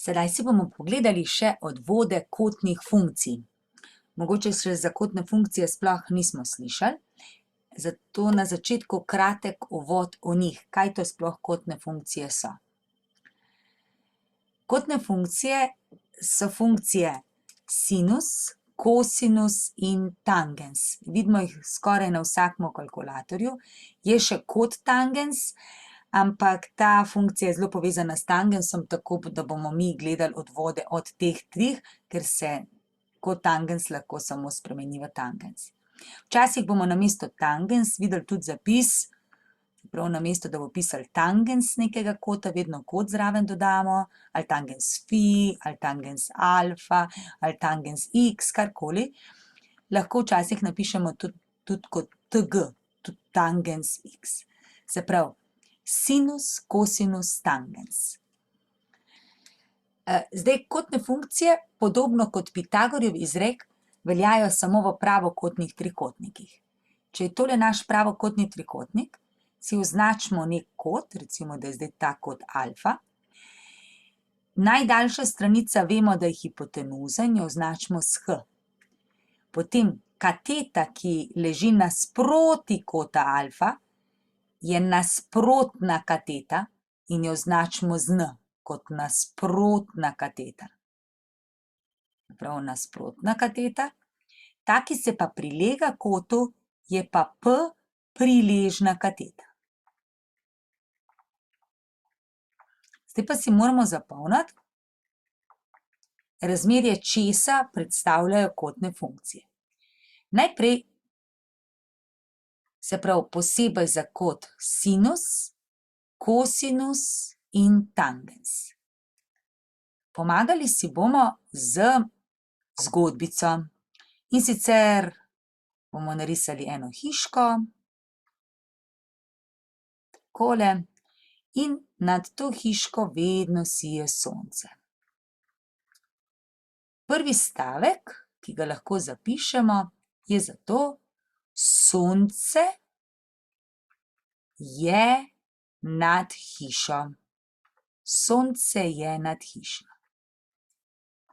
Sedaj si bomo pogledali še odvode kotnih funkcij. Mogoče še za kotne funkcije sploh nismo slišali, zato na začetku kratek uvod o njih, kaj to sploh kotne funkcije so. Kotne funkcije so funkcije sinus, kosinus in tangens. Vidimo jih skoraj na vsakem kalkulatorju. Je še kotangens, ampak ta funkcija je zelo povezana s tangensom, tako da bomo mi gledali odvode od teh treh, ker se kotangens lahko samo spremeni v tangens. Včasih bomo namesto tangens videli tudi zapis, prav namesto, da bo pisali tangens nekega kota, vedno kot zraven dodamo, ali tangens fi, ali tangens alfa, ali tangens x, karkoli. Lahko včasih napišemo tudi kot tg, tudi tangens x. Se pravi, sinus, kosinus, tangens. Zdaj, kotne funkcije, podobno kot Pitagorjev izrek, veljajo samo v pravokotnih trikotnikih. Če je tole naš pravokotni trikotnik, si označimo nek kot, recimo, da je zdaj ta kot alfa. Najdaljša stranica vemo, da je hipotenuza in jo označimo s h. Potem kateta, ki leži nasproti kota alfa, je nasprotna kateta in jo označimo z n, kot nasprotna kateta. Prav, nasprotna kateta. Ta, ki se pa prilega kotu, je pa p priležna kateta. Zdaj pa si moramo zapomniti razmerje, česa predstavljajo kotne funkcije. Najprej, se pravi, posebej za kot sinus, kosinus in tangens. Pomagali si bomo z zgodbico, in sicer bomo narisali eno hiško, takole, in nad to hiško vedno sije sonce. Prvi stavek, ki ga lahko zapišemo, je zato: sonce je nad hišo. Sonce je nad hišo.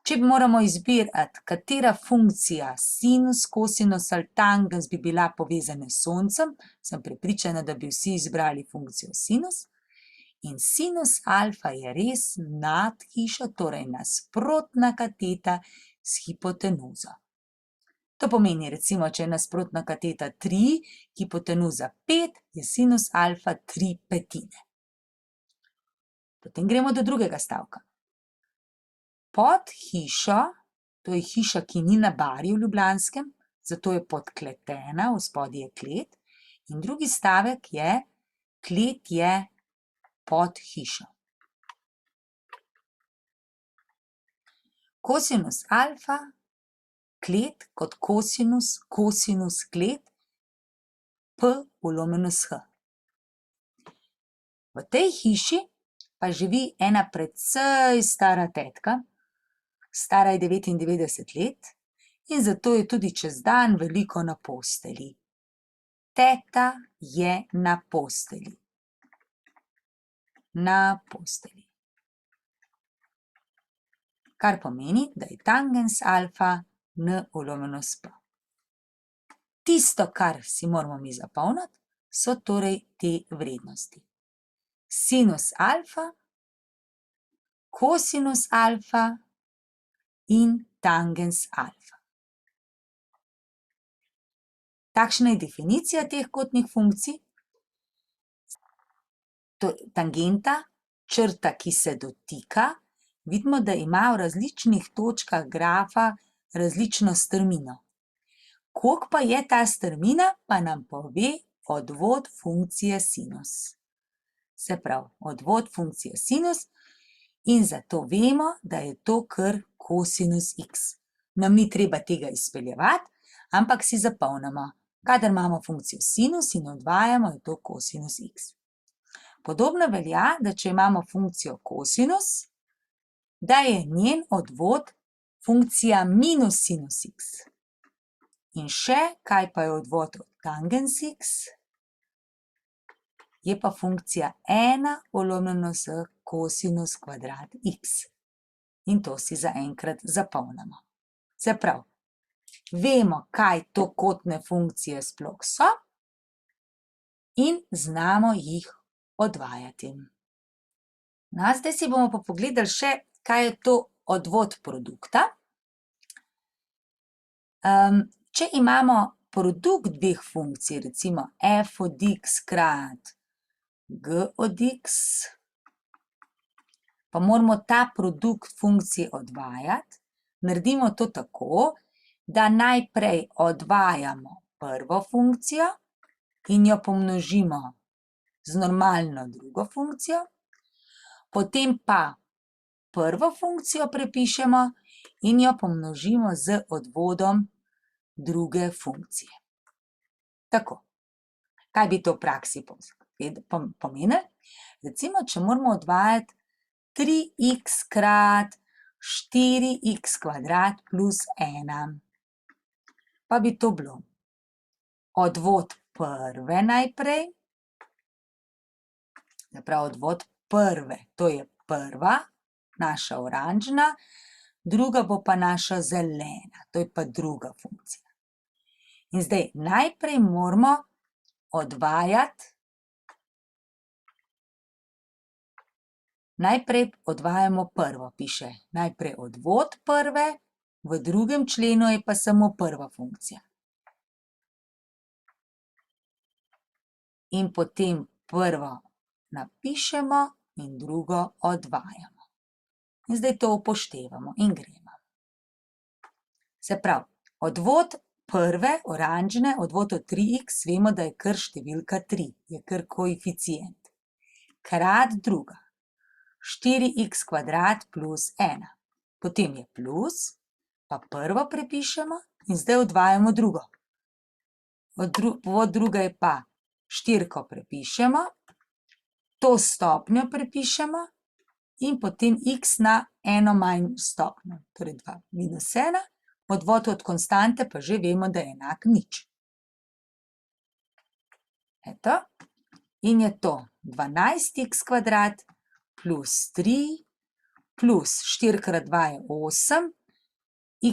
Če moramo izbirati, katera funkcija, sinus, kosinus ali tangens, bi bila povezana s soncem, sem prepričana, da bi vsi izbrali funkcijo sinus. In sinus alfa je res nad hišo, torej nasprotna kateta s hipotenuzo. To pomeni, recimo, če je nasprotna kateta 3, hipotenuza 5, je sinus alfa 3/5. Potem gremo do drugega stavka. Pod hišo, to je hiša, ki ni na Barju v Ljubljanskem, zato je podkletena, vspodaj je klet, in drugi stavek je: klet je pod hišo. Kosinus alfa, klet kot kosinus, kosinus klet, p/h. V tej hiši pa živi ena precej stara tetka, stara je 99 let, in zato je tudi čez dan veliko na postelji. Teta je na postelji. Na postelji. Kar pomeni, da je tangens alfa n/p. Tisto, kar si moramo mi zapomniti, so torej te vrednosti. Sinus alfa, kosinus alfa in tangens alfa. Takšna je definicija teh kotnih funkcij. Tangenta, črta, ki se dotika, vidimo, da ima v različnih točkah grafa različno strmino. Koliko pa je ta strmina, pa nam pove odvod funkcije sinus. Se pravi, odvod funkcije sinus, in zato vemo, da je to kar kosinus x. Nam ni treba tega izpeljevati, ampak si zapomnimo, kadar imamo funkcijo sinus in odvajamo, je to kosinus x. Podobno velja, da če imamo funkcijo kosinus, da je njen odvod funkcija minus sinus x. In še, kaj pa je odvod od tangens x? Je pa funkcija 1/s kosinus kvadrat x. in to si zaenkrat zapomnimo. Se pravi, vemo, kaj tokotne funkcije sploh so in znamo jih odvajati. No, zdaj si bomo pa pogledali še, kaj je to odvod produkta. Če imamo produkt dveh funkcij, recimo f od x krat g od x, pa moramo ta produkt funkcij odvajati, naredimo to tako, da najprej odvajamo prvo funkcijo in jo pomnožimo z normalno drugo funkcijo, potem pa prvo funkcijo prepišemo in jo pomnožimo z odvodom druge funkcije. Tako. Kaj bi to v praksi pomenilo? Recimo, če moramo odvajati 3x krat 4x kvadrat plus 1. Pa bi to bilo odvod prve najprej, zapravo odvod prve, to je prva, naša oranžna, druga bo pa naša zelena, to je pa druga funkcija. In zdaj najprej moramo odvajati, najprej odvajamo prvo, piše najprej odvod prve, v drugem členu je pa samo prva funkcija. In potem prvo napišemo in drugo odvajamo. In zdaj to upoštevamo in gremo. Se pravi, odvod prve, oranžne, odvod od 3x, vemo, da je kar številka 3, je kar koeficient. Krat druga, 4x kvadrat plus 1. Potem je plus, pa prvo prepišemo in zdaj odvajamo drugo. Odvod druga je pa štirko prepišemo, to stopnjo prepišemo in potem x na eno manj stopnjo, torej 2 minus 1, odvod od konstante pa že vemo, da je enak nič. Eto, in je to 12x kvadrat plus 3 plus 4 krat 2 je 8,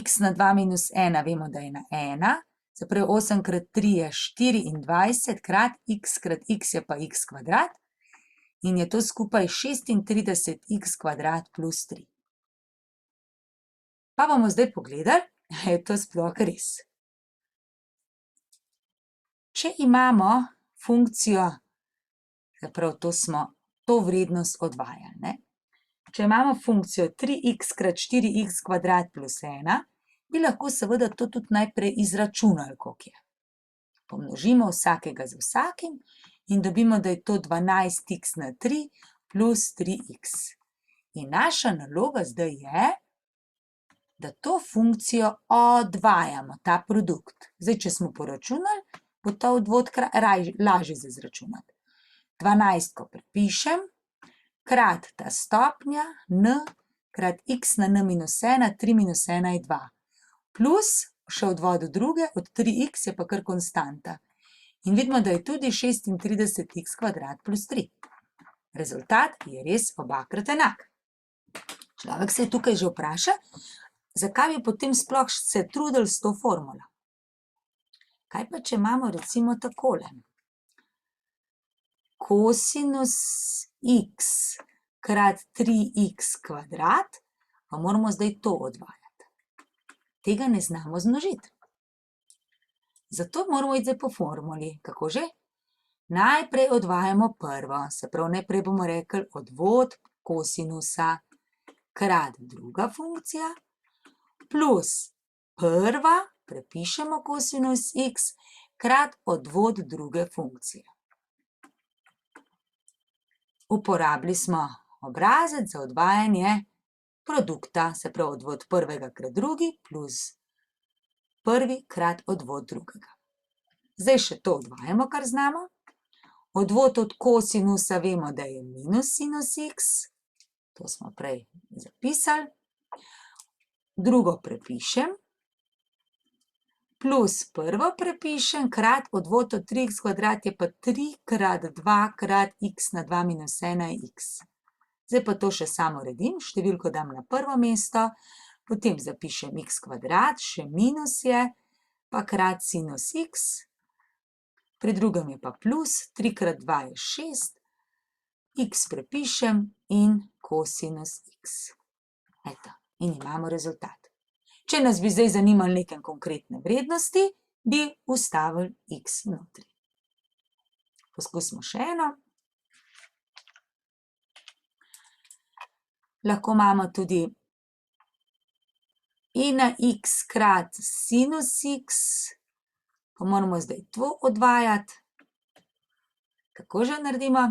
x na 2 minus 1 vemo, da je na 1, se pravi 8 krat 3 je 24 krat x je pa x kvadrat in je to skupaj 36x kvadrat plus 3. Pa bomo zdaj pogledali, a je to sploh res. Če imamo funkcijo, zapravo to vrednost odvajali, ne? Če imamo funkcijo 3x krat 4x kvadrat plus 1, bi lahko seveda to tudi najprej izračunali, koliko je. Pomnožimo vsakega z vsakim in dobimo, da je to 12x na 3 plus 3x. In naša naloga zdaj je, da to funkcijo odvajamo, ta produkt. Zdaj, če smo poračunali, bo ta odvod lažje za izračunati. 12, ko prepišem, krat ta stopnja, n, krat x na n minus 1, 3 minus 1 je 2. Plus, še odvodu druge, od 3x je pa kar konstanta. In vidimo, da je tudi 36x kvadrat plus 3. Rezultat je res obakrat enak. Človek se je tukaj že vpraša, zakaj bi potem sploh se trudili s to formulo? Kaj pa, če imamo recimo takole? Kosinus x krat 3x kvadrat, pa moramo zdaj to odvajati. Tega ne znamo zmnožiti. Zato moramo iti zdaj po formuli. Kako že? Najprej odvajamo prvo, se pravi, najprej bomo rekli odvod kosinusa krat druga funkcija, plus prva, prepišemo kosinus x, krat odvod druge funkcije. Uporabili smo obrazec za odvajanje produkta, se pravi odvod prvega krat drugi, plus prvi krat odvod drugega. Zdaj še to odvajamo, kar znamo. Odvod od kosinusa vemo, da je minus sinus x, to smo prej zapisali. Drugo prepišem, plus prvo prepišem, krat odvod od 3x kvadrat je pa 3 krat 2 krat x na 2 minus 1 je x. Zdaj pa to še samo uredim, številko dam na prvo mesto, potem zapišem x kvadrat, še minus je, pa krat sinus x, pri drugem je pa plus, 3 krat 2 je 6, x prepišem in kosinus x. Eto, in imamo rezultat. Če nas bi zdaj zanimali neke konkretne vrednosti, bi vstavili x notri. Poskusimo še eno. Lahko imamo tudi e na x krat sinus x, pa moramo zdaj to odvajati. Kako že naredimo?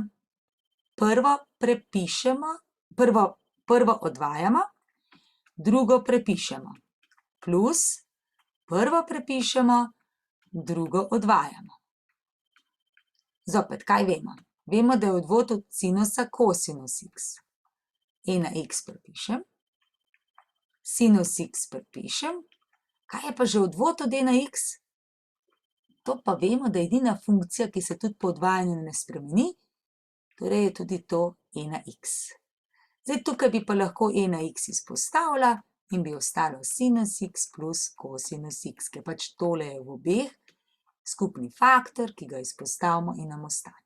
Prvo prepišemo, prvo odvajamo, drugo prepišemo, plus prvo prepišemo, drugo odvajamo. Zopet, kaj vemo? Vemo, da je odvod od sinusa kosinus x. E na x prepišem, sinus x prepišem. Kaj je pa že odvod od e na x? To pa vemo, da je edina funkcija, ki se tudi po odvajanju ne spremeni, torej je tudi to e na x. Zdaj tukaj bi pa lahko e na x izpostavila in bi ostalo sinus x plus kosinus x, ker pač tole je v obeh skupni faktor, ki ga izpostavimo in nam ostane.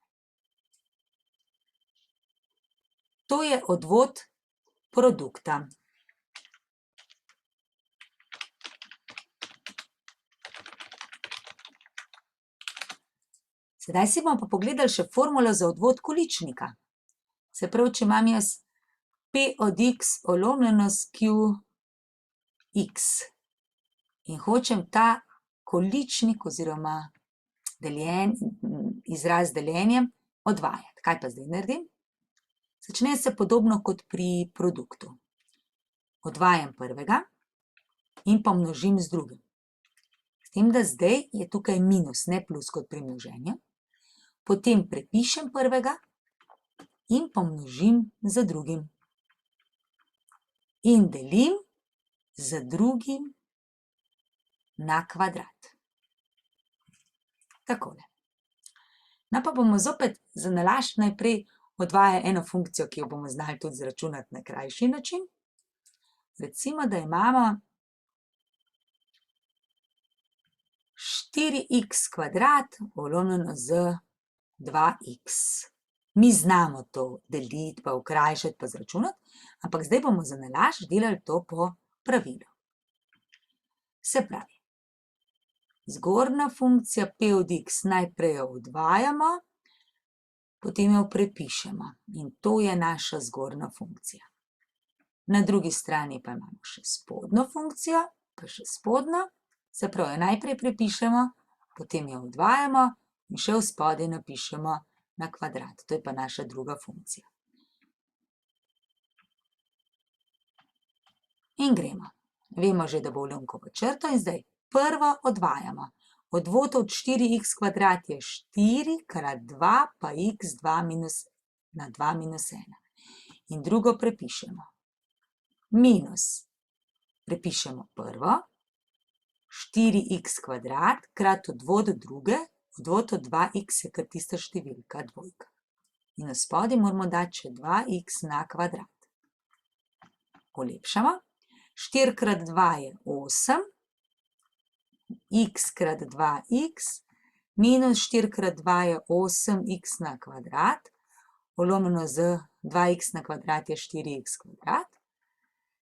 To je odvod produkta. Sedaj si bomo pa pogledali še formulo za odvod količnika. Se pravi, če imam jaz p od x lomljeno s qx in hočem ta količnik oziroma izraz deljenjem odvajati. Kaj pa zdaj naredim? Začne se podobno kot pri produktu. Odvajam prvega in pa množim z drugim. S tem, da zdaj je tukaj minus, ne plus kot pri množenju. Potem prepišem prvega in pomnožim z drugim. In delim z drugim na kvadrat. Takole. No pa bomo zopet za nalašč najprej odvajali eno funkcijo, ki jo bomo znali tudi izračunati na krajši način. Recimo, da imamo 4x kvadrat lomljeno z 2x. Mi znamo to deliti, pa okrajšati, pa izračunati, ampak zdaj bomo za nalašč delali to po pravilu. Se pravi, zgornja funkcija p od x najprej jo odvajamo, potem jo prepišemo in to je naša zgornja funkcija. Na drugi strani pa imamo še spodnjo funkcijo, pa še spodnjo, se pravi, jo najprej prepišemo, potem jo odvajamo in še v spodaj napišemo na kvadrat. To je pa naša druga funkcija. In gremo. Vemo že, da bo ulomkovo črto in zdaj prvo odvajamo. Odvod od 4x kvadrat je 4 krat 2 pa x na 2 minus 1. In drugo prepišemo. Minus. Prepišemo prvo. 4x kvadrat krat odvod druge. Odvod od 2x je kar tista številka, dvojka. In v spodaj moramo dati še 2x na kvadrat. Olepšamo. 4 krat 2 je 8, x krat 2x, minus 4 krat 2 je 8x na kvadrat, lomljeno z 2x na kvadrat je 4x kvadrat.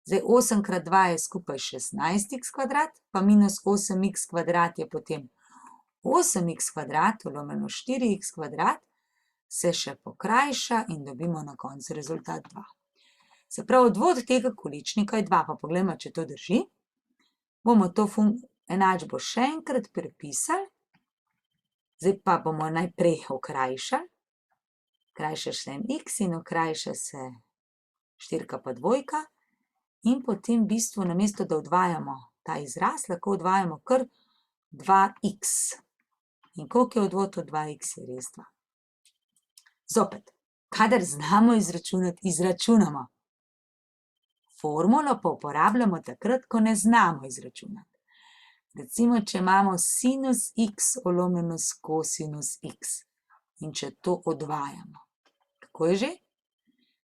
Zdaj 8 krat 2 je skupaj 16x kvadrat, pa minus 8x kvadrat je potem 8x kvadrat, lomljeno 4x kvadrat, se še pokrajša in dobimo na koncu rezultat 2. Se pravi, odvod tega količnika je 2, pa poglejmo, če to drži. Bomo to enačbo še enkrat prepisali, zdaj pa bomo najprej okrajšali. Krajša se en x in okrajša se štirka pa dvojka in potem v bistvu namesto, da odvajamo ta izraz, lahko odvajamo kar 2x. In koliko je odvod od 2x je res 2. Zopet, kadar znamo izračunati, izračunamo. Formulo pa uporabljamo takrat, ko ne znamo izračunati. Recimo, če imamo sinus x lomljeno s kosinus x in če to odvajamo. Kako je že?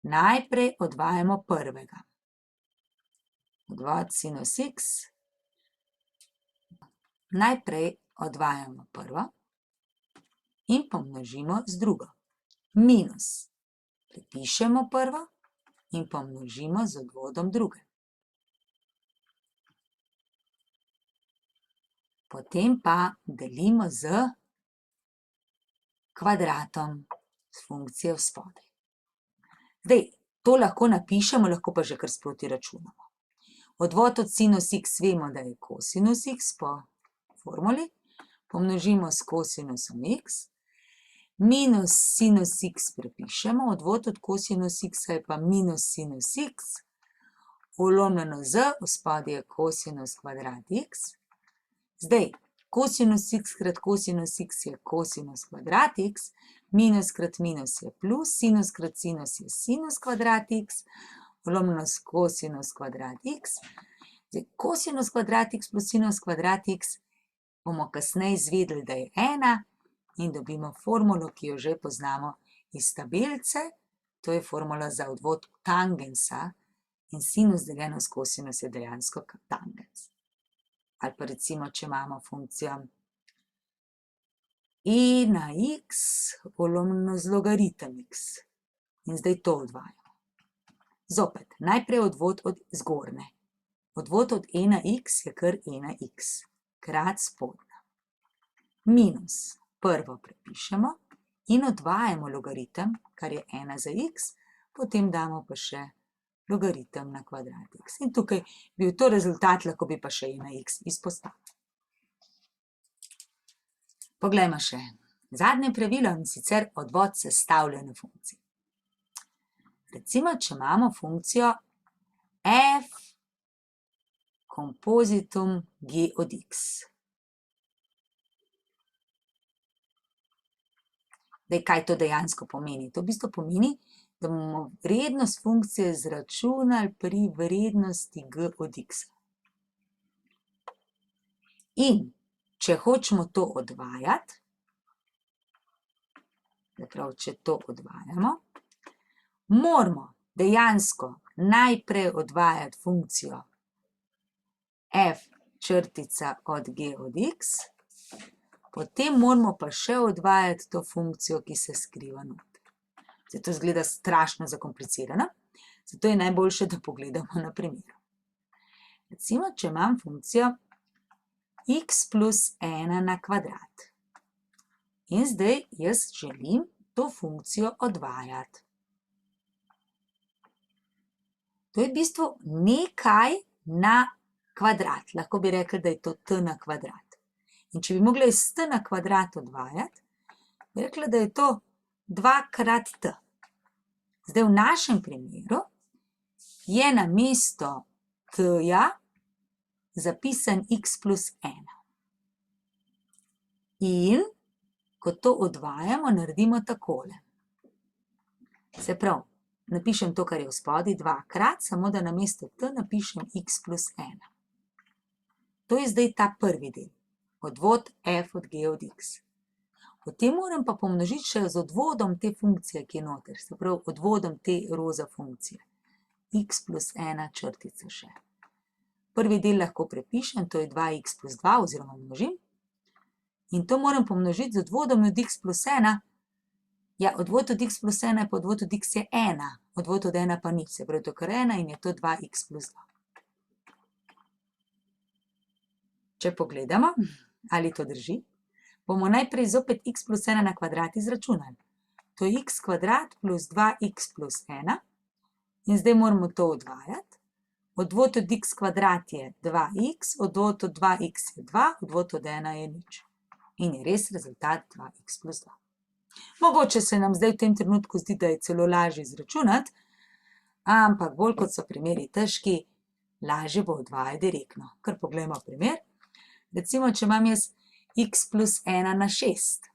najprej odvajamo prvega. Odvod sinus x. Najprej odvajamo prvo in pomnožimo z drugo. Minus. Prepišemo prvo in pomnožimo z odvodom druge. Potem pa delimo z kvadratom s funkcijo spodaj. Zdaj, to lahko napišemo, lahko pa že kar sproti računamo. Odvod od sinus x vemo, da je kosinus x po formuli. Pomnožimo s kosinusom x. Minus sinus x prepišemo, odvod od kosinus x je pa minus sinus x. Vlomljeno z, spodaj je kosinus kvadrat x. Zdaj, kosinus x krat kosinus x je kosinus kvadrat x, minus krat minus je plus, sinus krat sinus je sinus kvadrat x, vlomljeno s kosinus kvadrat x. Zdaj, kosinus kvadrat x plus sinus kvadrat x bomo kasneje izvedeli, da je 1 in dobimo formulo, ki jo že poznamo iz tabelice. To je formula za odvod tangensa in sinus deljeno s kosinus je dejansko tangens. Ali pa recimo, če imamo funkcijo e na x vlomljeno z logaritem x. In zdaj to odvajamo. Zopet, najprej odvod od zgornje. Odvod od e na x je kar e na x, krat spodnja. Minus, prvo prepišemo in odvajamo logaritem, kar je 1 za x, potem damo pa še logaritem na kvadrat x. In tukaj bil to rezultat, lahko bi pa še e na x izpostavili. Poglejmo še zadnje pravilo, in sicer odvod sestavljene funkcije. Recimo, če imamo funkcijo f kompozitum g od x. Zdaj, kaj to dejansko pomeni? To v bistvu pomeni, da bomo vrednost funkcije izračunali pri vrednosti g od x. In če hočemo to odvajati, zaprav, če to odvajamo, moramo dejansko najprej odvajati funkcijo f črtica od g od x, potem moramo pa še odvajati to funkcijo, ki se skriva noter. Zdaj, to izgleda strašno zakomplicirano, zato je najboljše, da pogledamo na primeru. Recimo, če imam funkcijo x plus 1 na kvadrat. In zdaj jaz želim to funkcijo odvajati. To je v bistvu nekaj na kvadrat. Lahko bi rekli, da je to t na kvadrat. In če bi mogli iz t na kvadrat odvajati, bi rekli, da je to 2 krat t. Zdaj, v našem primeru je namesto t-ja zapisan x plus 1. In, ko to odvajamo, naredimo takole. Se pravi, napišem to, kar je v spodaj, 2 krat, samo da namesto t napišem x plus 1. To je zdaj ta prvi del, odvod f od g od x. Potem moram pa pomnožiti še z odvodom te funkcije, ki je noter, se pravi odvodom te roza funkcije. X plus 1 črtica še. Prvi del lahko prepišem, to je 2x plus 2 oziroma množim. In to moram pomnožiti z odvodom od x plus 1. Ja, odvod od x plus 1 pa odvod od x je 1. Odvod od 1 pa nič, se pravi to kar 1 in je to 2x plus 2. Če pogledamo, ali to drži, bomo najprej zopet x plus 1 na kvadrat izračunali. To je x kvadrat plus 2x plus 1. In zdaj moramo to odvajati. Odvod od x kvadrat je 2x, odvod od 2x je 2, odvod od 1 je nič. In je res rezultat 2x plus 2. Mogoče se nam zdaj v tem trenutku zdi, da je celo lažje izračunati, ampak bolj kot so primeri težki, lažje bo odvajati direktno. Kar poglejmo primer. Recimo, če imam jaz x plus 1 na 6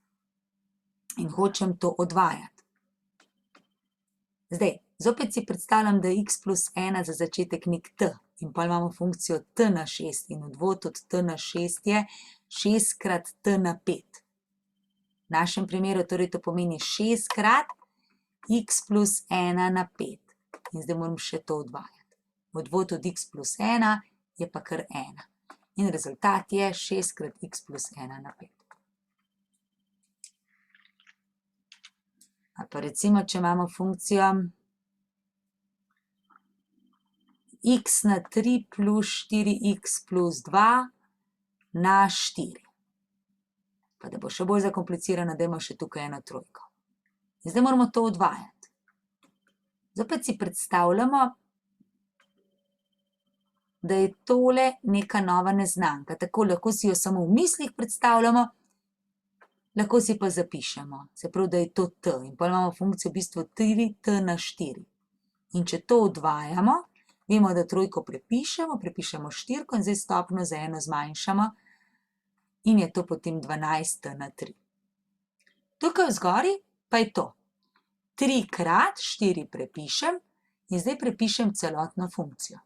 in hočem to odvajati. Zdaj, zopet si predstavljam, da je x plus 1 za začetek nek t in pa imamo funkcijo t na 6 in odvod od t na 6 je 6 krat t na 5. V našem primeru torej to pomeni 6 krat x plus 1 na 5. in zdaj moram še to odvajati. Odvod od x plus 1 je pa kar 1. In rezultat je 6 krat x plus 1 na 5. Ali pa recimo, če imamo funkcijo x na 3 plus 4x plus 2 na 4. Pa da bo še bolj zakomplicirano, dajmo še tukaj eno trojko. In zdaj moramo to odvajati. Zopet si predstavljamo, da je tole neka nova neznanka. Tako lahko si jo samo v mislih predstavljamo, lahko si pa zapišemo. Se pravi, da je to t. In potem imamo funkcijo v bistvu 3t na 4. In če to odvajamo, vemo, da trojko prepišemo štirko in zdaj stopnjo za eno zmanjšamo in je to potem 12t na 3. Tukaj vzgori pa je to. 3 krat 4 prepišem in zdaj prepišem celotno funkcijo.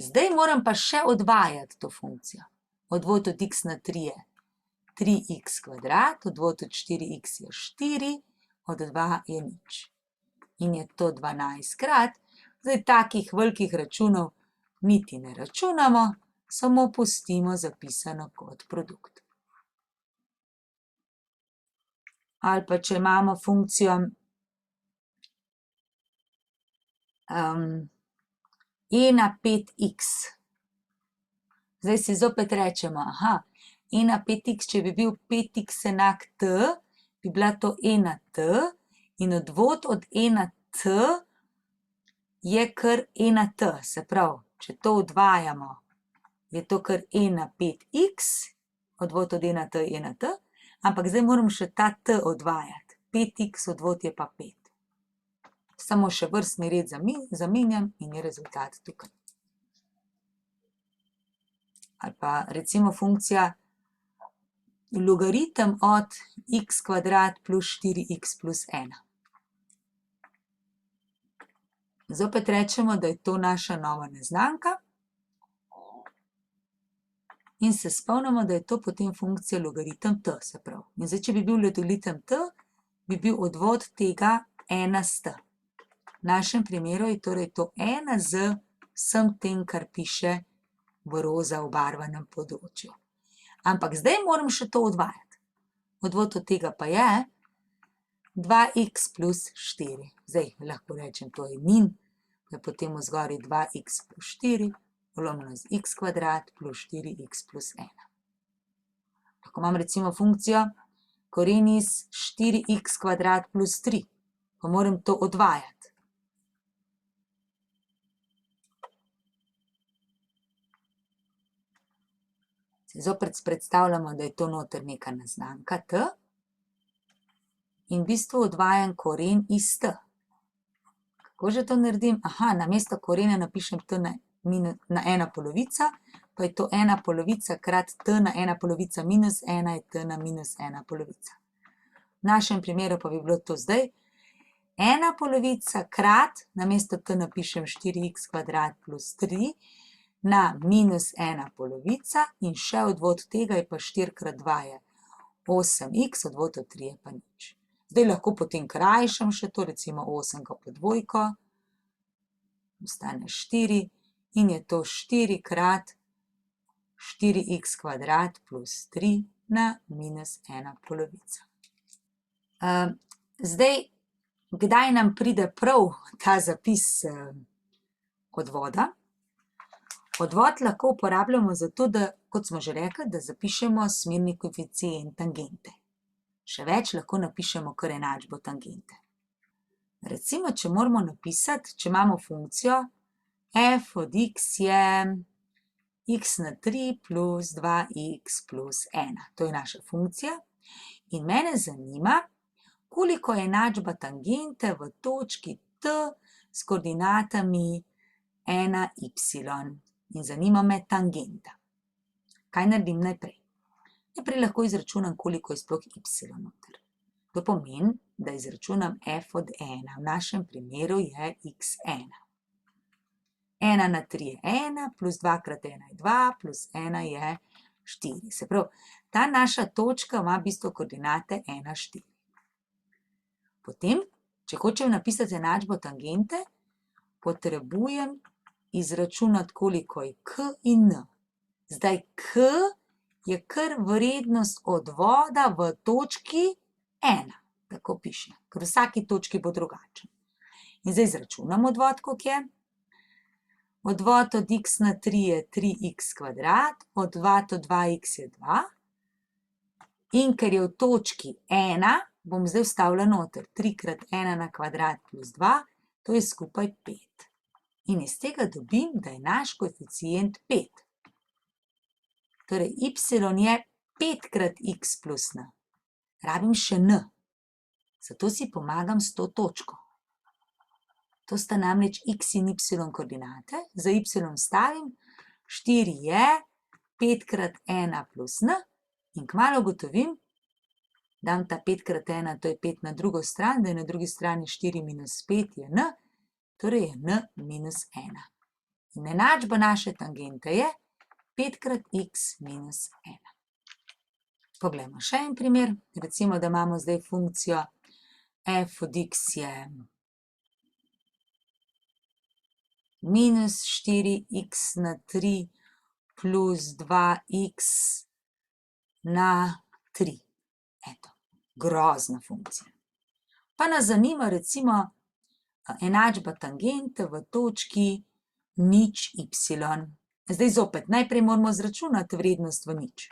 Zdaj moram pa še odvajati to funkcijo. Odvod od x na 3 je 3x kvadrat, odvod od 4x je 4, od 2 je 0. In je to 12 krat. Zdaj takih velikih računov niti ne računamo, samo pustimo zapisano kot produkt. Ali pa če imamo funkcijo e na 5x. Zdaj si zopet rečemo, e na 5x, če bi bil 5x enak t, bi bila to e na t in odvod od e na t je kar e na t. Se pravi, če to odvajamo, je to kar e na 5x, odvod od e na t je e na t, ampak zdaj moram še ta t odvajati. 5x odvod je pa 5. Samo še vrstni red zamenjam in je rezultat tukaj. Ali pa recimo funkcija logaritem od x kvadrat plus 4x plus 1. Zopet rečemo, da je to naša nova neznanka in se spomnimo, da je to potem funkcija logaritem t, se pravi. In zdaj, če bi bil logaritem t, bi bil odvod tega 1 s t. V našem primeru je torej to 1 z vsem tem, kar piše v roza obarvanem področju. Ampak zdaj moram še to odvajati. Odvod od tega pa je 2x plus 4. Zdaj lahko rečem, to je min, da je potem v zgori 2x plus 4, polomljeno z x kvadrat plus 4x plus 1. Lahko imam recimo funkcijo koren iz 4x kvadrat plus 3, pa moram to odvajati. Zopet predstavljamo, da je to noter neka neznanka t in v bistvu odvajam koren iz t. Kako že to naredim? Namesto korena napišem t na 1 polovica, pa je to 1 polovica krat t na 1 polovica minus 1 je t na minus 1 polovica. V našem primeru pa bi bilo to zdaj 1 polovica krat, namesto t napišem 4x kvadrat plus 3, na minus 1 polovica in še odvod tega je pa 4 krat 2 je 8x, odvod od 3 je pa 0. Zdaj lahko potem krajšam še to, recimo 8 pa dvojko, ostane 4 in je to 4 krat 4x kvadrat plus 3 na minus 1 polovica. Zdaj, kdaj nam pride prav ta zapis odvoda? Odvod lahko uporabljamo zato, da, kot smo že rekli, da zapišemo smerni koeficient tangente. Še več lahko napišemo kar enačbo tangente. Recimo, če moramo napisati, če imamo funkcijo f od x je x na 3 plus 2x plus 1. To je naša funkcija in mene zanima, koliko je enačba tangente v točki t s koordinatami 1, y. In zanima me tangenta. Kaj naredim najprej? Najprej lahko izračunam, koliko je sploh y noter. To pomeni, da izračunam f od 1. V našem primeru je x1. 1 na 3 je 1, plus 2 krat 1 je 2, plus 1 je 4. Se pravi, ta naša točka ima v bistvu koordinate 1, 4. Potem, Če hočem napisati enačbo tangente, potrebujem izračunati, koliko je k in n. Zdaj k je kar vrednost odvoda v točki 1. Tako piše, ker v vsaki točki bo drugačen. In zdaj izračunam odvod, koliko je. Odvod od x na 3 je 3x kvadrat, odvod od 2x je 2. In ker je v točki 1, bom zdaj vstavila noter 3 krat 1 na kvadrat plus 2, to je skupaj 5. In iz tega dobim, da je naš koeficient 5. Torej, y je 5 krat x plus n. Rabim še n. Zato si pomagam s to točko. To sta namreč x in y koordinate. Za y stavim, 4 je 5 krat 1 plus n. In kmalu ugotovim, dam ta 5 krat 1, to je 5 na drugo stran, da je na drugi strani 4 minus 5 je n, torej je n minus 1. In enačba naše tangente je 5 krat x minus 1. Poglejmo še en primer. Recimo, da imamo zdaj funkcijo f od x je minus 4x na 3 plus 2x na 3. Eto, grozna funkcija. Pa nas zanima recimo enačba tangente v točki nič y. Zdaj zopet, najprej moramo izračunati vrednost v nič.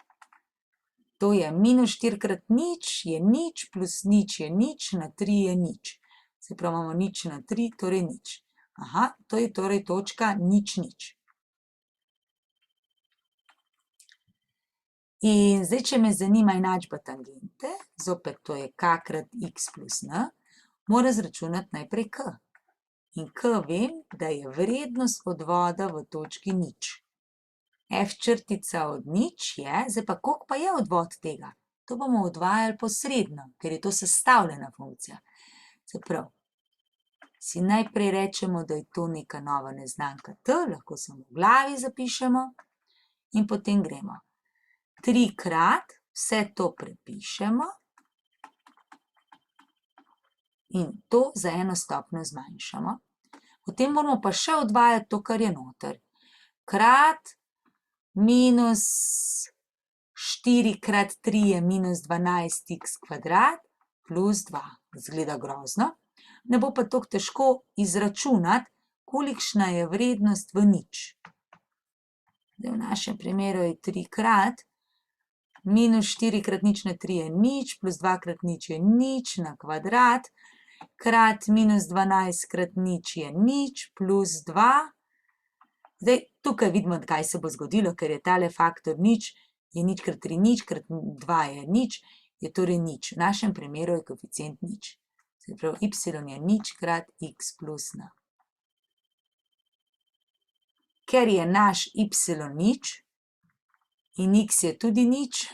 To je minus 4 krat nič je nič, plus nič je nič, na 3 je nič. Se pravi, imamo nič na 3, torej nič. Aha, to je torej točka nič, nič. In zdaj, če me zanima enačba tangente, zopet to je k krat x plus n, mora izračunati najprej k. In k vem, da je vrednost odvoda v točki nič. F črtica od nič je, zdaj pa koliko pa je odvod tega? To bomo odvajali posredno, ker je to sestavljena funkcija. Se pravi, si najprej rečemo, da je to neka nova neznanka t, lahko samo v glavi zapišemo in potem gremo. 3 krat, vse to prepišemo in to za eno stopnjo zmanjšamo. Potem moramo pa še odvajati to, kar je noter. Krat minus 4 krat 3 je minus 12x kvadrat plus 2. Zgleda grozno. Ne bo pa tako težko izračunati, kolikšna je vrednost v nič. Zdaj v našem primeru je 3 krat minus 4 krat nič na 3 je nič, plus 2 krat nič je nič na kvadrat, krat minus 12 krat nič je nič, plus 2. Zdaj, tukaj vidimo, kaj se bo zgodilo, ker je tale faktor nič, je nič krat 3 nič, krat 2 je nič, je torej nič. V našem primeru je koeficient nič. Se pravi, y je nič krat x plus n. Ker je naš y nič in x je tudi nič,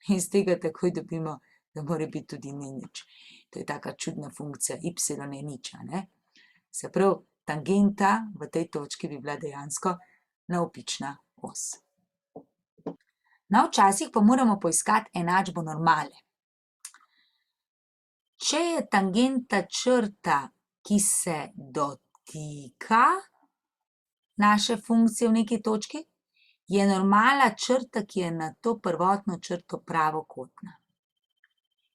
iz tega takoj dobimo, da mora biti tudi nič. To je taka čudna funkcija, y je nič, a ne? Se pravi, tangenta v tej točki bi bila dejansko navpična os. No, včasih pa moramo poiskati enačbo normale. Če je tangenta črta, ki se dotika naše funkcije v neki točki, je normala črta, ki je na to prvotno črto pravokotna.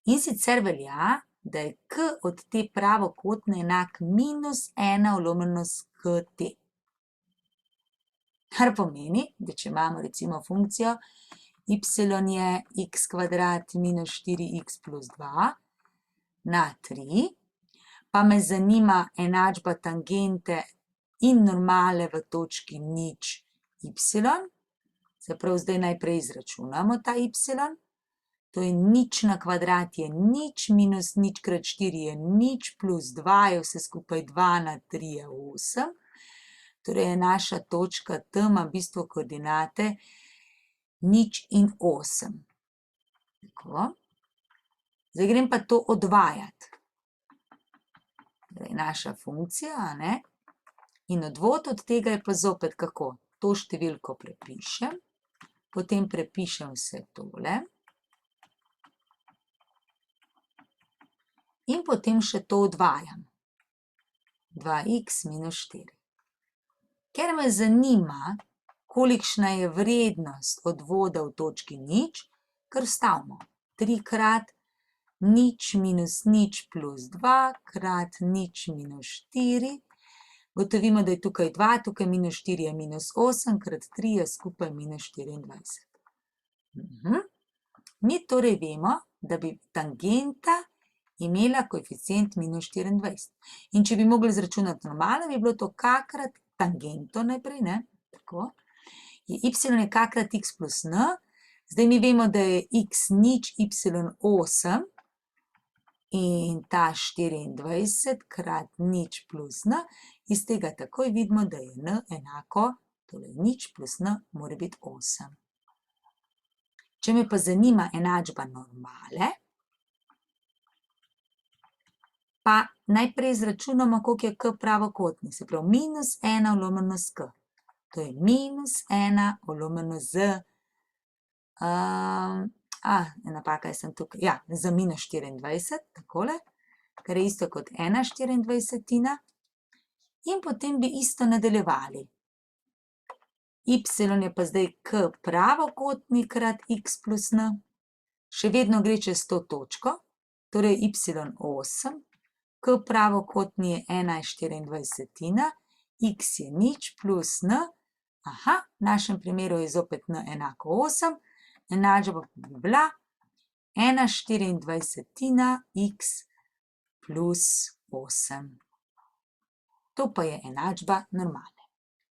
In sicer velja, da je k od te pravokotne enak minus 1 vlomljenost kt. Kar pomeni, da če imamo recimo funkcijo y je x kvadrat minus 4x plus 2 na 3, pa me zanima enačba tangente in normale v točki nič y, se pravi, zdaj najprej izračunamo ta y, to je nič na kvadrat je nič, minus nič krat 4 je nič, plus 2 je vse skupaj 2 na 3 je 8, torej je naša točka T ima v bistvu koordinate nič in 8. Tako. Zdaj grem pa to odvajati. Torej, naša funkcija, a ne? In odvod od tega je pa zopet kako? To številko prepišem, potem prepišem vse tole in potem še to odvajam. 2x minus 4. Ker me zanima, kolikšna je vrednost odvoda v točki nič, kar stavimo. 3 krat nič minus nič plus 2 krat nič minus 4. Gotovimo, da je tukaj 2, tukaj minus 4 je minus 8, krat 3 je skupaj minus 24. Mi torej vemo, da bi tangenta imela koeficient minus 24. In če bi mogli izračunati normalen, bi bilo to k krat tangento najprej, ne? Tako. Je y je k krat x plus n. Zdaj mi vemo, da je x nič y 8 in ta 24 krat nič plus n. Iz tega takoj vidimo, da je n enako, torej nič plus n mora biti 8. Če me pa zanima enačba normale, pa najprej izračunamo, koliko je k pravokotni, se pravi minus 1 lomeno s k. To je minus 1 lomeno z, napaka, jaz sem tukaj, ja, z minus 24, takole, kar je isto kot 1/24. In potem bi isto nadaljevali. Y je pa zdaj k pravokotni krat x plus n. Še vedno gre čez to točko, torej y8, k pravokotni je 1/24, x je nič plus n. Aha, v našem primeru je zopet n enako 8. Enačba bi bila 1/24 x plus 8. To pa je enačba normale.